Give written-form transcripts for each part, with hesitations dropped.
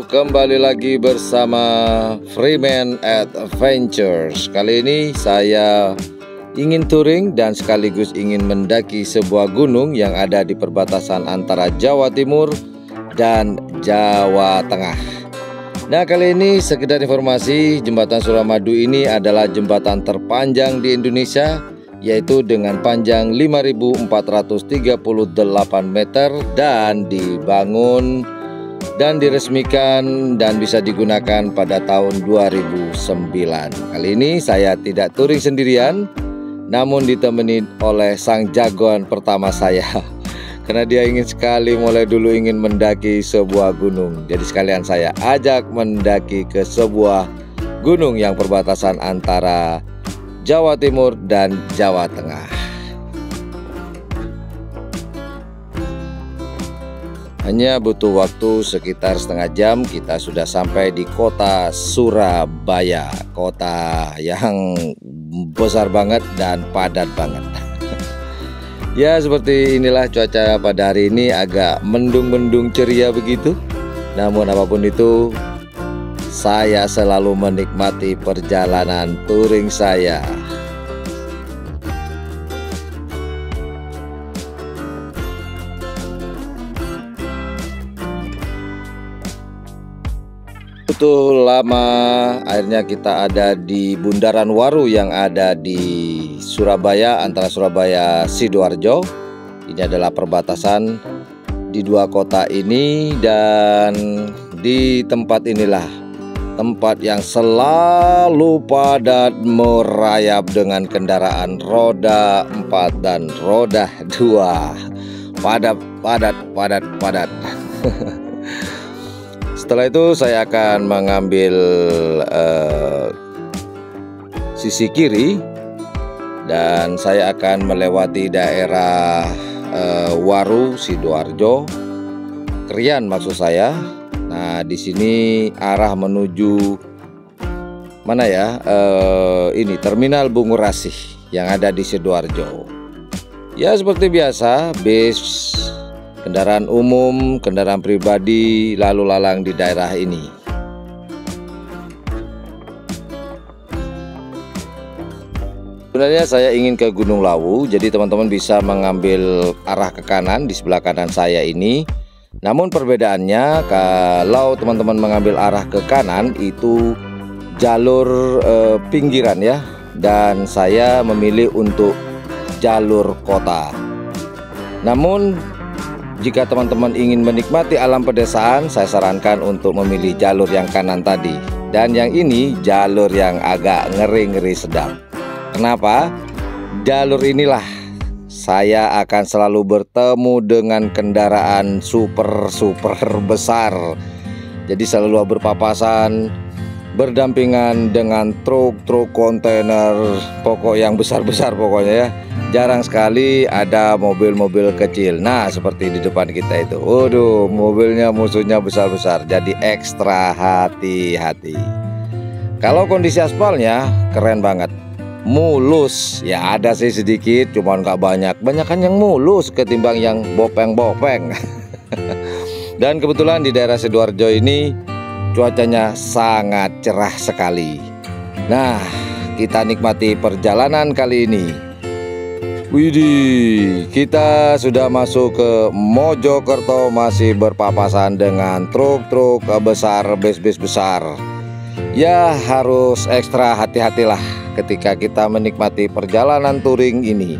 kembali lagi bersama Freeman Adventures. Kali ini saya ingin touring dan sekaligus ingin mendaki sebuah gunung yang ada di perbatasan antara Jawa Timur dan Jawa Tengah. Nah, kali ini sekedar informasi, jembatan Suramadu ini adalah jembatan terpanjang di Indonesia, yaitu dengan panjang 5.438 meter dan dibangun dan diresmikan dan bisa digunakan pada tahun 2009. Kali ini saya tidak touring sendirian, namun ditemani oleh sang jagoan pertama saya. Karena dia ingin sekali mulai dulu ingin mendaki sebuah gunung. Jadi sekalian saya ajak mendaki ke sebuah gunung yang perbatasan antara Jawa Timur dan Jawa Tengah. Hanya butuh waktu sekitar setengah jam kita sudah sampai di kota Surabaya. Kota yang besar banget dan padat banget. Ya, seperti inilah cuaca pada hari ini, agak mendung-mendung ceria begitu. Namun apapun itu, saya selalu menikmati perjalanan touring saya. Butuh lama, akhirnya kita ada di Bundaran Waru yang ada di Surabaya, antara Surabaya Sidoarjo. Ini adalah perbatasan di dua kota ini, dan di tempat inilah tempat yang selalu padat merayap dengan kendaraan roda 4 dan roda 2. Padat. Setelah itu saya akan mengambil sisi kiri dan saya akan melewati daerah Waru Sidoarjo, Krian maksud saya. Nah, di sini arah menuju mana ya? Ini Terminal Bungurasih yang ada di Sidoarjo. Ya, seperti biasa, bis, kendaraan umum, kendaraan pribadi lalu lalang di daerah ini. Sebenarnya saya ingin ke Gunung Lawu, jadi teman-teman bisa mengambil arah ke kanan di sebelah kanan saya ini. Namun perbedaannya, kalau teman-teman mengambil arah ke kanan itu jalur pinggiran ya, dan saya memilih untuk jalur kota. Namun jika teman-teman ingin menikmati alam pedesaan, saya sarankan untuk memilih jalur yang kanan tadi. Dan yang ini jalur yang agak ngeri-ngeri sedap. Kenapa? Jalur inilah saya akan selalu bertemu dengan kendaraan super besar. Jadi selalu berpapasan, berdampingan dengan truk kontainer, pokok yang besar-besar pokoknya ya. Jarang sekali ada mobil-mobil kecil. Nah, seperti di depan kita itu. Waduh, mobilnya musuhnya besar-besar. Jadi ekstra hati-hati. Kalau kondisi aspalnya keren banget. Mulus. Ya ada sih sedikit, cuman nggak banyak. Banyakan yang mulus ketimbang yang bopeng-bopeng. Dan kebetulan di daerah Sidoarjo ini cuacanya sangat cerah sekali. Nah, kita nikmati perjalanan kali ini. Widih, kita sudah masuk ke Mojokerto, masih berpapasan dengan truk-truk besar, bis-bis besar. Ya, harus ekstra hati-hatilah ketika kita menikmati perjalanan touring ini.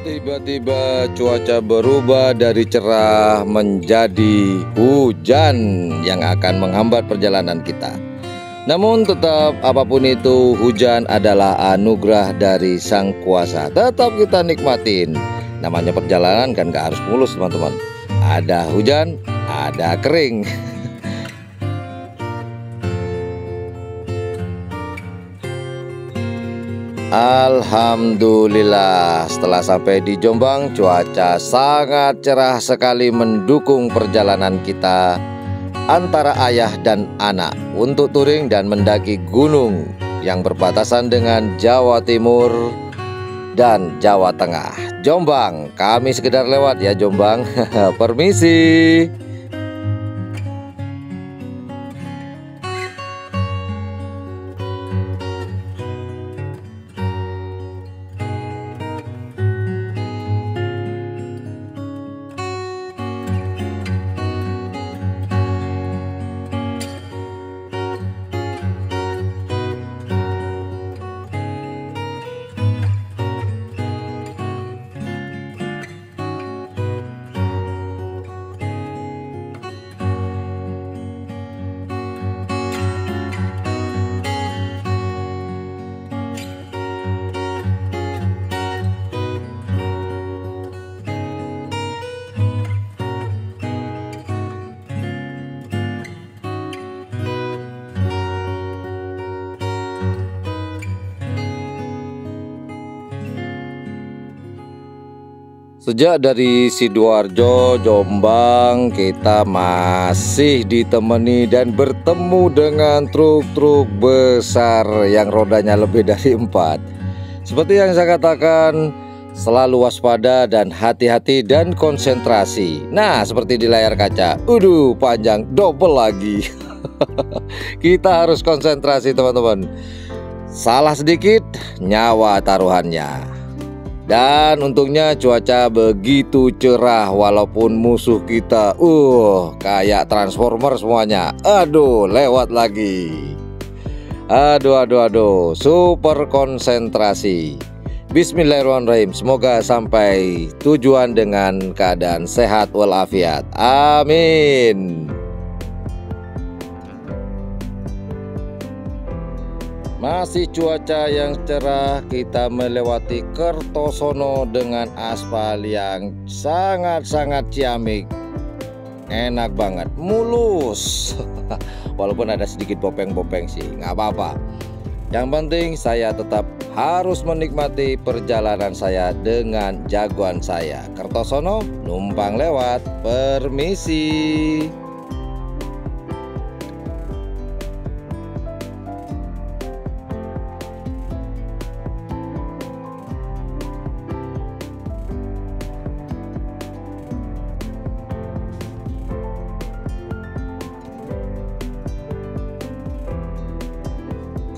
Tiba-tiba cuaca berubah dari cerah menjadi hujan yang akan menghambat perjalanan kita. Namun tetap apapun itu, hujan adalah anugerah dari Sang Kuasa. Tetap kita nikmatin. Namanya perjalanan kan gak harus mulus teman-teman. Ada hujan, ada kering. Alhamdulillah, setelah sampai di Jombang, cuaca sangat cerah sekali mendukung perjalanan kita antara ayah dan anak untuk touring dan mendaki gunung yang berbatasan dengan Jawa Timur dan Jawa Tengah. Jombang, kami sekedar lewat ya Jombang. Permisi. Sejak dari Sidoarjo, Jombang, kita masih ditemani dan bertemu dengan truk-truk besar yang rodanya lebih dari 4. Seperti yang saya katakan, selalu waspada dan hati-hati dan konsentrasi. Nah, seperti di layar kaca, panjang double lagi. Kita harus konsentrasi teman-teman. Salah sedikit, nyawa taruhannya. Dan untungnya cuaca begitu cerah walaupun musuh kita kayak transformer semuanya. Aduh, lewat lagi. Aduh, super konsentrasi. Bismillahirrahmanirrahim. Semoga sampai tujuan dengan keadaan sehat walafiat. Amin. Masih cuaca yang cerah, kita melewati Kertosono dengan aspal yang sangat-sangat ciamik. Enak banget, mulus. Walaupun ada sedikit bopeng-bopeng sih, nggak apa-apa. Yang penting saya tetap harus menikmati perjalanan saya dengan jagoan saya. Kertosono, numpang lewat, permisi.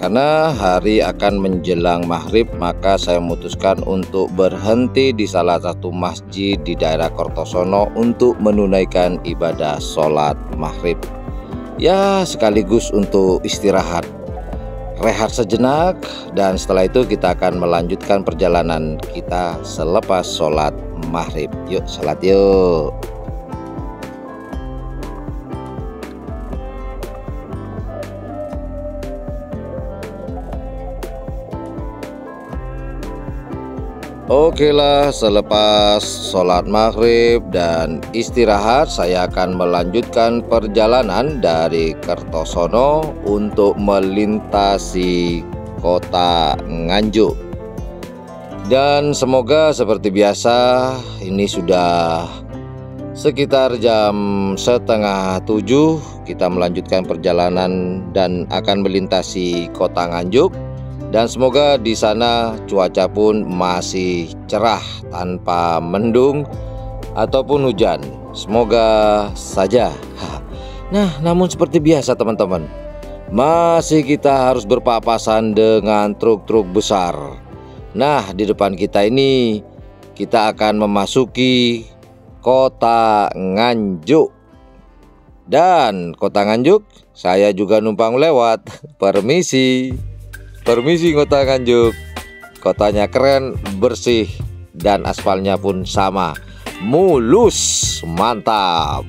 Karena hari akan menjelang maghrib, maka saya memutuskan untuk berhenti di salah satu masjid di daerah Kertosono untuk menunaikan ibadah sholat maghrib. Ya, sekaligus untuk istirahat, rehat sejenak, dan setelah itu kita akan melanjutkan perjalanan kita selepas sholat maghrib. Yuk, sholat yuk. Oke lah, selepas sholat maghrib dan istirahat, saya akan melanjutkan perjalanan dari Kertosono untuk melintasi kota Nganjuk. Dan semoga seperti biasa, ini sudah sekitar jam 6:30 kita melanjutkan perjalanan dan akan melintasi kota Nganjuk. Dan semoga di sana cuaca pun masih cerah tanpa mendung ataupun hujan. Semoga saja. Nah, namun seperti biasa teman-teman, masih kita harus berpapasan dengan truk-truk besar. Nah, di depan kita ini kita akan memasuki kota Nganjuk. Dan kota Nganjuk saya juga numpang lewat. Permisi. Permisi kota Nganjuk. Kotanya keren, bersih, dan aspalnya pun sama, mulus, mantap.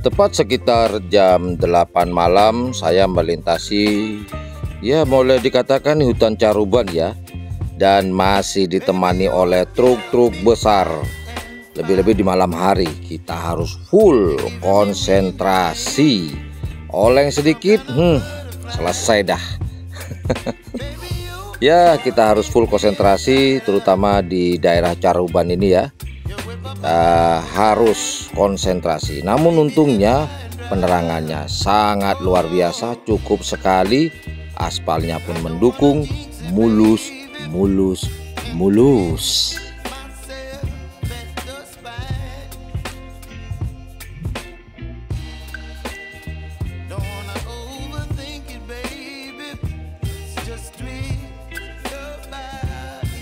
Tepat sekitar jam 8 malam saya melintasi, ya boleh dikatakan hutan caruban ya, dan masih ditemani oleh truk-truk besar. Lebih-lebih di malam hari kita harus full konsentrasi oleng sedikit, selesai dah. Ya, kita harus full konsentrasi, terutama di daerah Caruban ini ya. Harus konsentrasi. Namun untungnya penerangannya sangat luar biasa, cukup sekali. Aspalnya pun mendukung, mulus.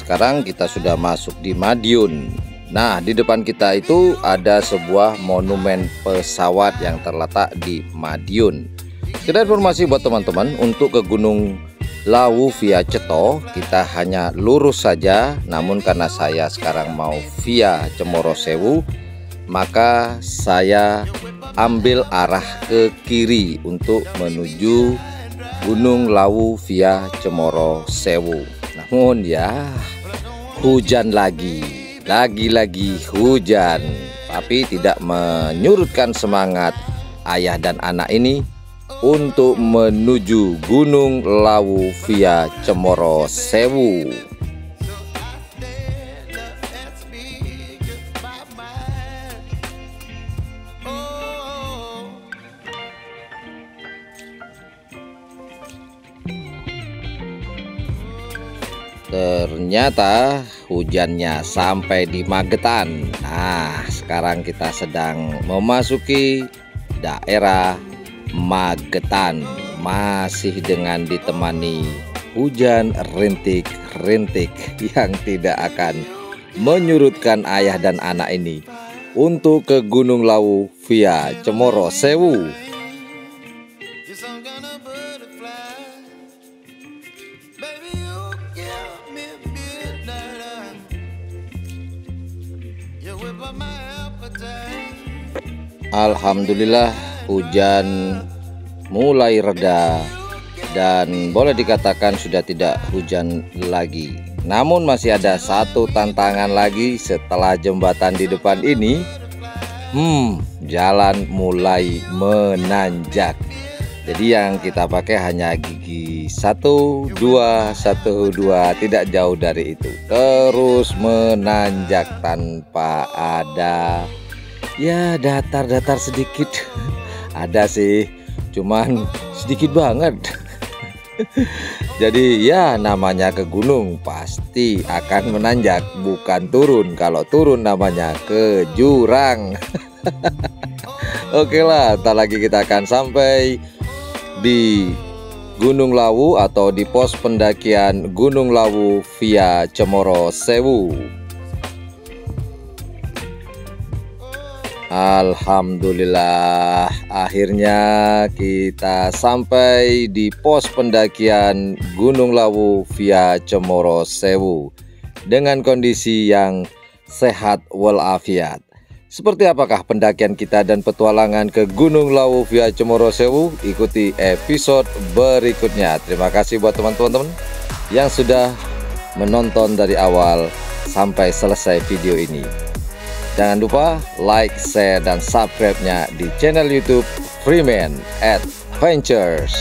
Sekarang kita sudah masuk di Madiun. Nah, di depan kita itu ada sebuah monumen pesawat yang terletak di Madiun. Sekedar informasi buat teman-teman, untuk ke Gunung Lawu via Ceto kita hanya lurus saja. Namun karena saya sekarang mau via Cemoro Sewu, maka saya ambil arah ke kiri untuk menuju Gunung Lawu via Cemoro Sewu. Namun ya, hujan lagi hujan, tapi tidak menyurutkan semangat ayah dan anak ini untuk menuju Gunung Lawu via Cemoro Sewu. Ternyata hujannya sampai di Magetan. Nah, sekarang kita sedang memasuki daerah Magetan, masih dengan ditemani hujan rintik-rintik yang tidak akan menyurutkan ayah dan anak ini untuk ke Gunung Lawu via Cemoro Sewu. Alhamdulillah hujan mulai reda dan boleh dikatakan sudah tidak hujan lagi. Namun masih ada satu tantangan lagi setelah jembatan di depan ini. Jalan mulai menanjak. Jadi yang kita pakai hanya gigi 1, 2, 1, 2, tidak jauh dari itu. Terus menanjak tanpa ada datar-datar sedikit. Ada sih, cuman sedikit banget. Jadi ya, namanya ke gunung pasti akan menanjak, bukan turun. Kalau turun namanya ke jurang. Oke lah, tak lagi kita akan sampai di Gunung Lawu atau di pos pendakian Gunung Lawu via Cemoro Sewu. Alhamdulillah, akhirnya kita sampai di pos pendakian Gunung Lawu via Cemoro Sewu dengan kondisi yang sehat walafiat. Seperti apakah pendakian kita dan petualangan ke Gunung Lawu via Cemoro Sewu? Ikuti episode berikutnya. Terima kasih buat teman-teman yang sudah menonton dari awal sampai selesai video ini. Jangan lupa like, share, dan subscribe-nya di channel YouTube Freeman Adventures.